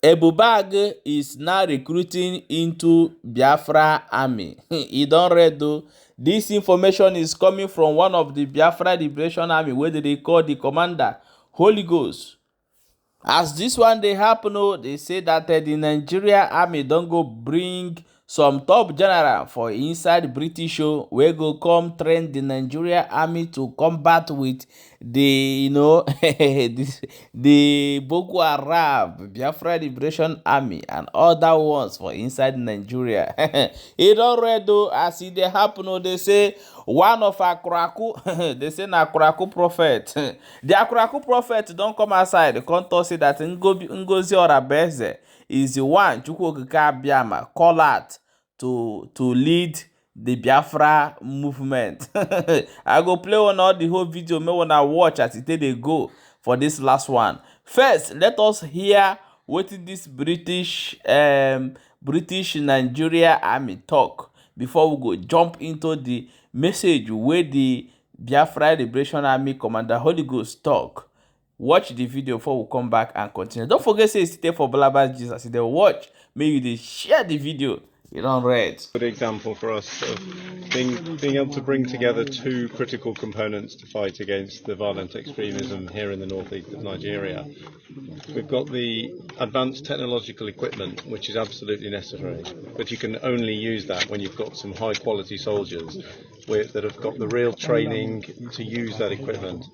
Ebubag is now recruiting into Biafra army. You don't read though. This information is coming from one of the Biafra Liberation Army, where they call the commander Holy Ghost. As this one they happen, they say that the Nigeria army don't go bring some top general for inside British show where go come train the Nigeria army to combat with the the Boko Haram, Biafra Liberation Army and other ones for inside Nigeria. It already as it they happen, they say one of Akuraku, they say na Akuraku prophet. The Akuraku prophet don't come outside. They can't say that Ngozi Orabeze is the one Chukwuokike Abiama call out to lead the Biafra movement. I go play on all the whole video. Me wanna watch as it they go for this last one. First, let us hear what this British Nigeria army talk before we go jump into the message where the Biafra Liberation Army Commander Holy Ghost talk. Watch the video before we come back and continue. Don't forget say stay for Blabber's Jesus. If they watch, maybe they share the video. You don't read. Good example for us of being able to bring together two critical components to fight against the violent extremism here in the northeast of Nigeria. We've got the advanced technological equipment, which is absolutely necessary, but you can only use that when you've got some high quality soldiers that have got the real training to use that equipment.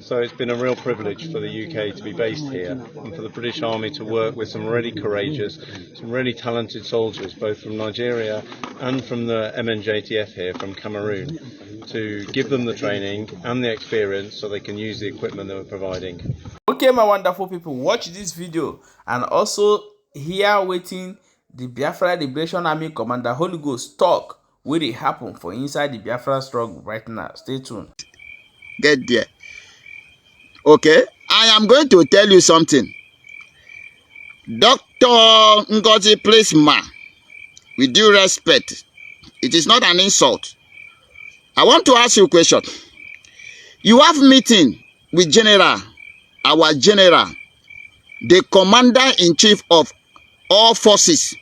So it's been a real privilege for the UK to be based here and for the British Army to work with some really courageous, some really talented soldiers, both from Nigeria and from the MNJTF here from Cameroon, to give them the training and the experience so they can use the equipment that we're providing. Okay, my wonderful people, watch this video and also hear waiting the Biafra Liberation Army Commander Holy Ghost talk will it happen for inside the Biafra struggle right now. Stay tuned. Get there. Okay, I am going to tell you something. Dr. Ngozi, please, ma, with due respect, it is not an insult. I want to ask you a question. You have meeting with General, our General, the Commander-in-Chief of all forces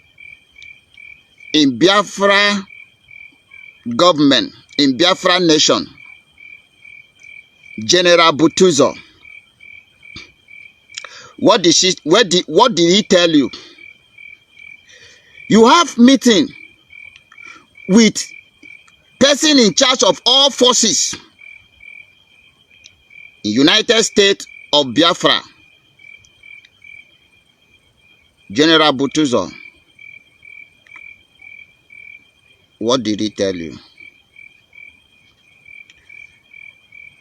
in Biafra government, in Biafra nation, General Butuzo. What did he tell you? You have meeting with person in charge of all forces in United States of Biafra, General Butuzo. What did he tell you?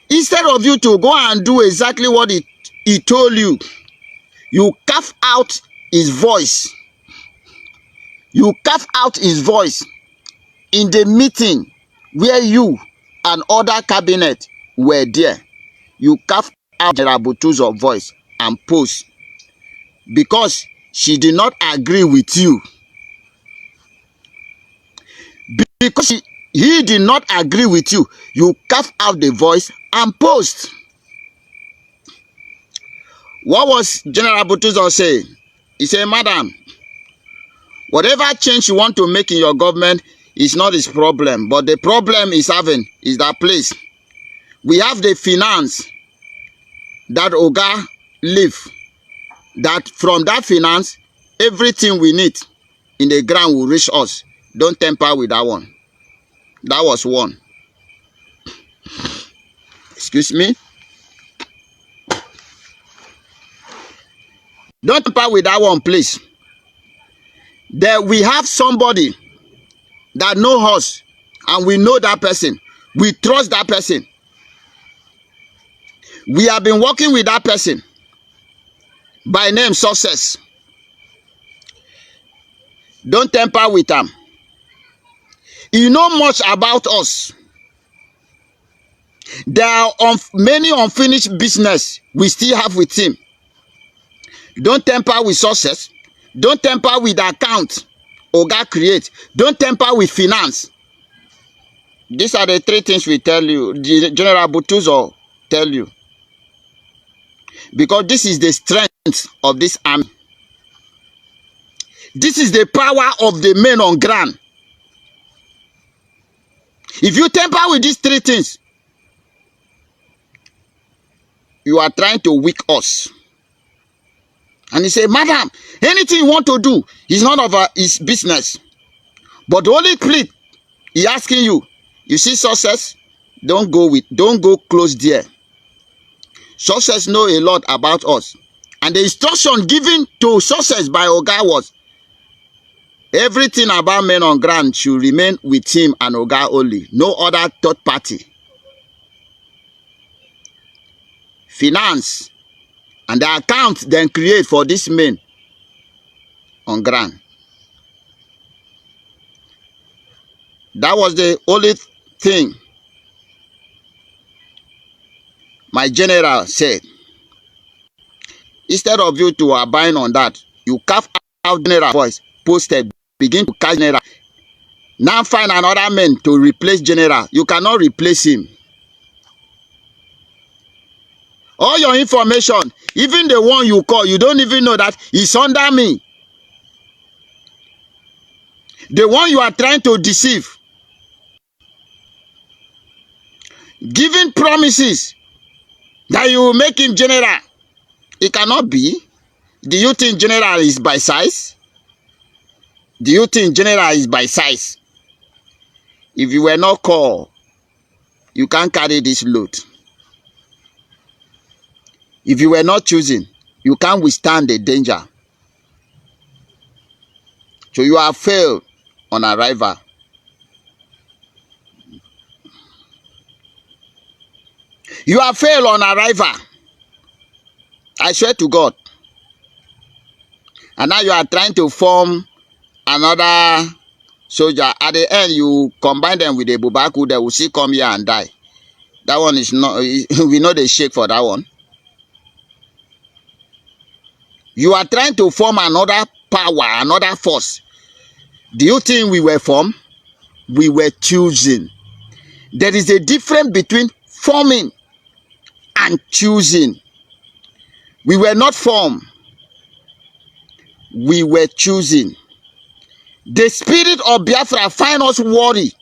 Instead of you to go and do exactly what he told you, you carve out his voice. You carve out his voice in the meeting where you and other cabinet were there. You carve out General Butuzo's voice and post because she did not agree with you. Because he did not agree with you, you carve out the voice and post. What was General Butuzo saying? He said, Madam, whatever change you want to make in your government is not his problem. But the problem is that place. We have the finance that Oga leave. That from that finance, everything we need in the ground will reach us. Don't tamper with that one. That was one. Excuse me. Don't tamper with that one, please. There we have somebody that knows us and we know that person. We trust that person. We have been working with that person by name Success. Don't tamper with him. You know much about us. There are many unfinished business we still have with him. Don't tamper with Success. Don't tamper with account Oga create. Don't tamper with finance. These are the three things we tell you. General Butuzo tell you. Because this is the strength of this army. This is the power of the men on ground. If you tamper with these three things, you are trying to weak us. And he said, madam, anything you want to do is none of his business. But the only plea he asking you, you see success, don't go close there. Success know a lot about us. And the instruction given to success by Oga was, everything about men on ground should remain with him and Oga only. No other third party. Finance and the account then create for this men on ground. That was the only thing my general said. Instead of you to abide on that, you carve out general voice, posted, begin to catch general. Now find another man to replace general. You cannot replace him. All your information, even the one you call, you don't even know that he's under me. The one you are trying to deceive, giving promises that you will make him general. It cannot be. Do you think general is by size? Do you think general is by size? If you were not called, you can't carry this load. If you were not chosen, you can't withstand the danger. So you have failed on arrival. You have failed on arrival. I swear to God. And now you are trying to form another soldier. At the end, you combine them with the Bubaku, they will see come here and die. That one is not, we know they shake for that one. You are trying to form another power, another force. Do you think we were formed? We were choosing. There is a difference between forming and choosing. We were not formed. We were choosing. The spirit of Biafra find us worry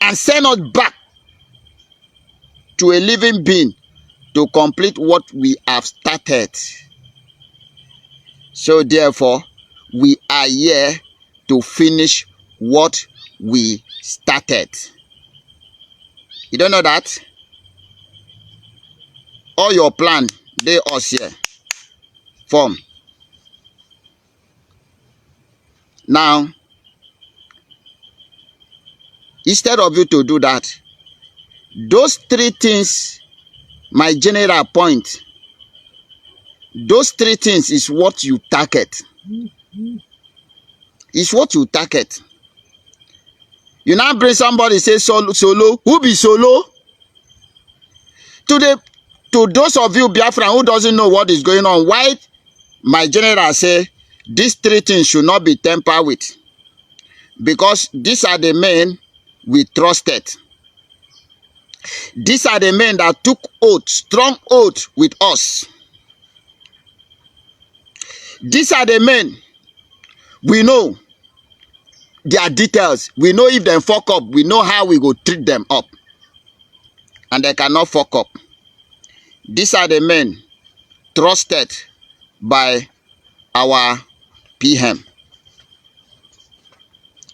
and send us back to a living being to complete what we have started. So therefore, we are here to finish what we started. You don't know that? All your plan, they us here. Form. Now, instead of you to do that, those three things, my general point, those three things is what you target. It's what you target. You now bring somebody say solo. Who be solo? To those of you Biafran who doesn't know what is going on, why my general say these three things should not be tampered with? Because these are the men we trusted. These are the men that took oath, strong oath with us. These are the men we know their details. We know if they fuck up, we know how we go treat them up. And they cannot fuck up. These are the men trusted by our PM.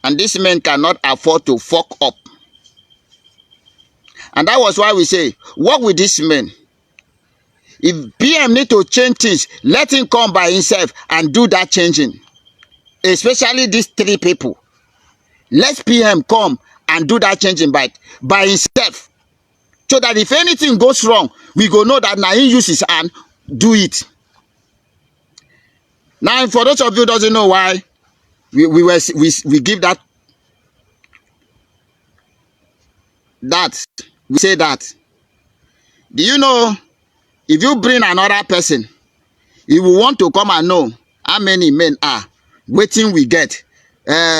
And these men cannot afford to fuck up. And that was why we say, work with these men. If PM need to change things, let him come by himself and do that changing. Especially these three people. Let PM come and do that changing by himself. So that if anything goes wrong, we go know that now he use his hand, do it. Now, for those of you who doesn't know why we give that we say that. Do you know, if you bring another person, he will want to come and know how many men are, waiting we get,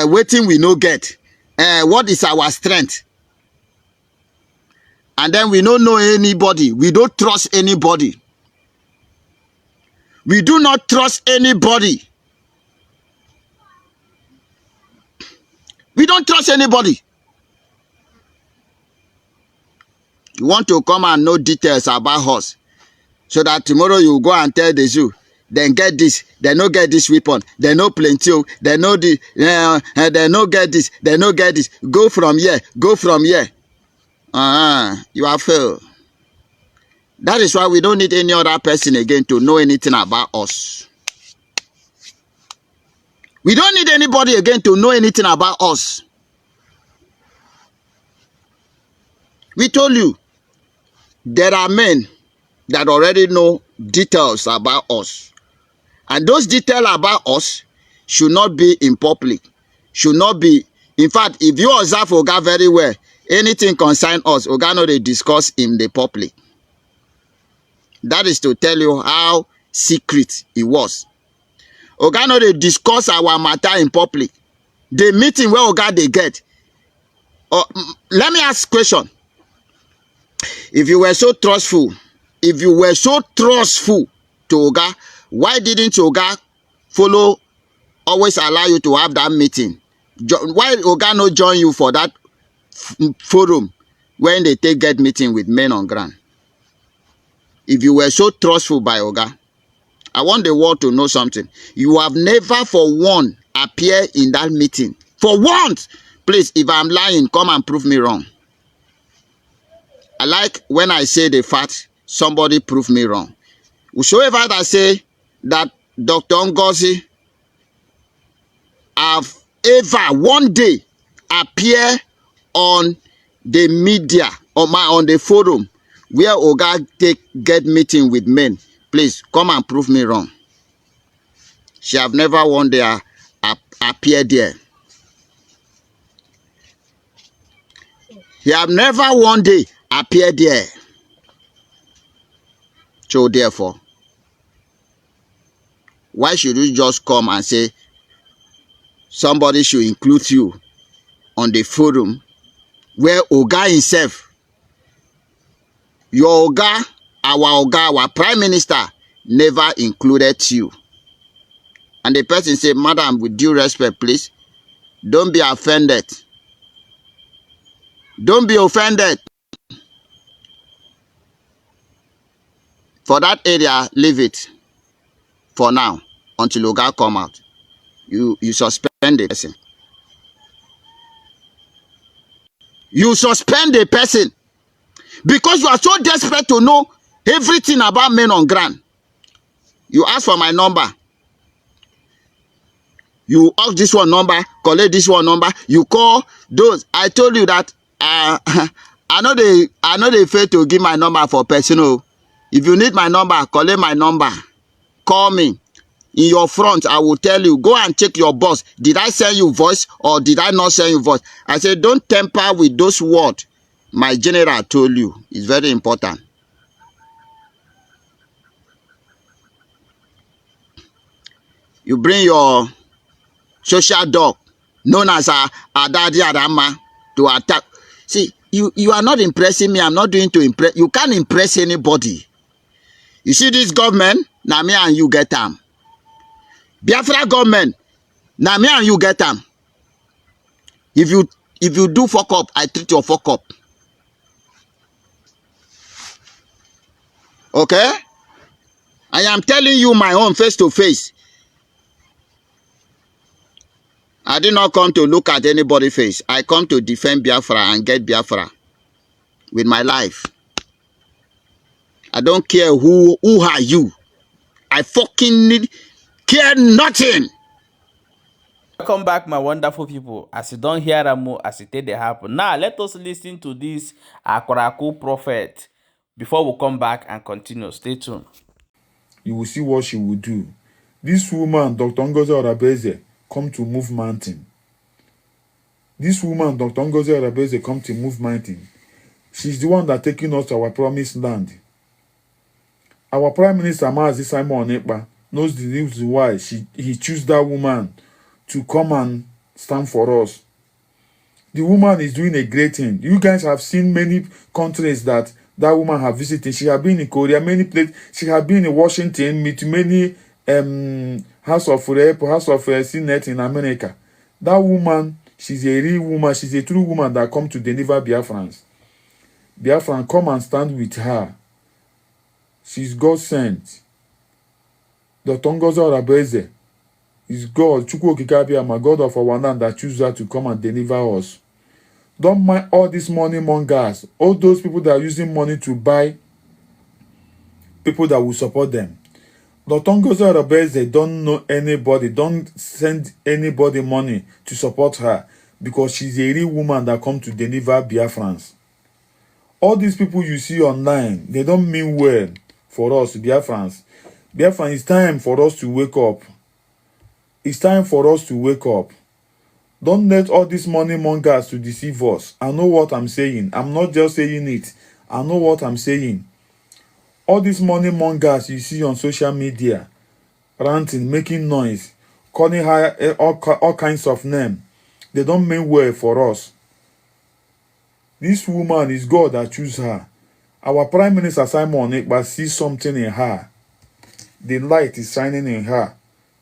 waiting we no get, what is our strength. And then we don't know anybody. We don't trust anybody. We do not trust anybody. don't trust anybody. You want to come and know details about us, so that tomorrow you go and tell the zoo, then get this, they no get this weapon, they no plenty, they no they no get this, they no get this. Go from here, go from here. You are failed. That is why we don't need any other person again to know anything about us. We don't need anybody again to know anything about us. We told you, there are men that already know details about us. And those details about us should not be in public. Should not be. In fact, if you observe Oga very well, anything concern us, Oga no dey discuss in the public. That is to tell you how secret it was. Oga no dey discuss our matter in public. The meeting where Oga they get. Let me ask a question. If you were so trustful, to Oga, why didn't Oga always allow you to have that meeting? Why Oga no join you for that forum when they get meeting with men on ground? If you were so trustful by Oga, I want the world to know something. You have never for one appeared in that meeting. For once. Please, if I'm lying, come and prove me wrong. I like when I say the fact, somebody prove me wrong. Whosoever that say that Dr. Ngozi have ever one day appear on the media or on the forum where Oga get meeting with men, please come and prove me wrong. She have never one day appeared there. He have never one day appeared there. So therefore, why should you just come and say somebody should include you on the forum where Oga himself, your Oga, our Prime Minister, never included you? And the person say, Madam, with due respect, please, don't be offended. Don't be offended. For that area, leave it for now until Oga come out. You suspend the person. You suspend the person because you are so desperate to know everything about men on ground. You ask for my number. You ask this one number, collect this one number. You call those. I told you that I know they fail to give my number for personal. If you need my number, collect my number. Call me. In your front, I will tell you, go and check your boss. Did I send you voice or did I not send you voice? I said, don't temper with those words my general told you. It's very important. You bring your social dog, known as Adadi Adama, to attack. See, you are not impressing me. I'm not doing to impress. You can't impress anybody. You see this government, now me and you get them. Biafra government, now me and you get them. If you do fuck up, I treat your fuck up. Okay? I am telling you my own face to face. I did not come to look at anybody's face. I come to defend Biafra and get Biafra with my life. I don't care who are you. I fucking care nothing. Welcome back, my wonderful people. As you don't hear them, as it they happen. Now, let us listen to this Akwaraku prophet before we come back and continue. Stay tuned. You will see what she will do. This woman, Dr. Ngozi Arabeze, come to move mountain. This woman, Dr. Ngozi Arabeze, come to move mountain. She's the one that taking us to our promised land. Our Prime Minister, Mazi Simon Ekpa, knows the reason why he chose that woman to come and stand for us. The woman is doing a great thing. You guys have seen many countries that woman have visited. She has been in Korea, many places. She has been in Washington, with many House of Rep, House of Senate in America. That woman, She's a real woman. She's a true woman that come to deliver Biafrans. Biafran, come and stand with her. She's God sent. Dr. Ngozi Arabeze is God, Chukwu Okike my God of our land, that choose her to come and deliver us. Don't mind all these money mongers, all those people that are using money to buy people that will support them. Dr. Ngozi Arabeze don't know anybody, don't send anybody money to support her, because she's a real woman that come to deliver Biafrans. All these people you see online, they don't mean well for us, Biafrans. Biafran, it's time for us to wake up. It's time for us to wake up. Don't let all these money mongers to deceive us. I know what I'm saying. I'm not just saying it. I know what I'm saying. All these money mongers you see on social media, ranting, making noise, calling her all kinds of names, they don't mean well for us. This woman is God that choose her. Our Prime Minister Simon Ekpa sees something in her. The light is shining in her.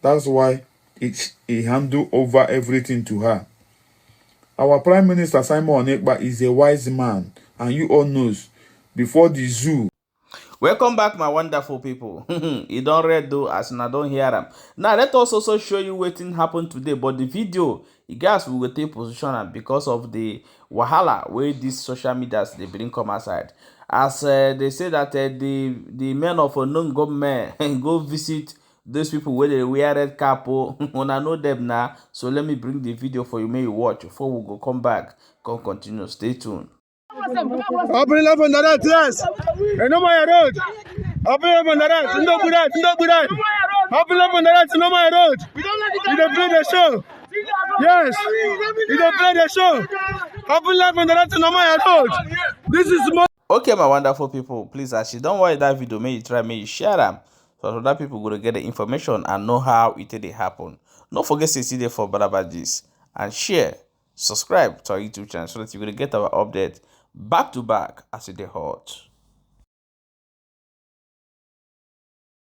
That's why he handed over everything to her. Our Prime Minister Simon Ekpa is a wise man, and you all knows, before the zoo. Welcome back, my wonderful people. You don't read though, as I don't hear them. Now let us also show you what happened today. But the video, you guys will take position, and because of the wahala where these social medias they bring come aside. As they say that the men of unknown government go visit those people where they wear red cap. When I know them now, so let me bring the video for you. May you watch before we go come back. Come continue. Stay tuned. Open up on the right, yes. And no my road. Open up on the right, no good right, no good right. Open up on the right, no my road. You don't play the show. Yes. You don't play the show. Open up on the right, no my road. This is more. Okay, my wonderful people, please, as you don't watch that video, may you try, may you share them, so other people go to get the information and know how it did happen. Don't forget to see there for Badabadis and share, subscribe to our YouTube channel so that you're going to get our update back to back as it is hot.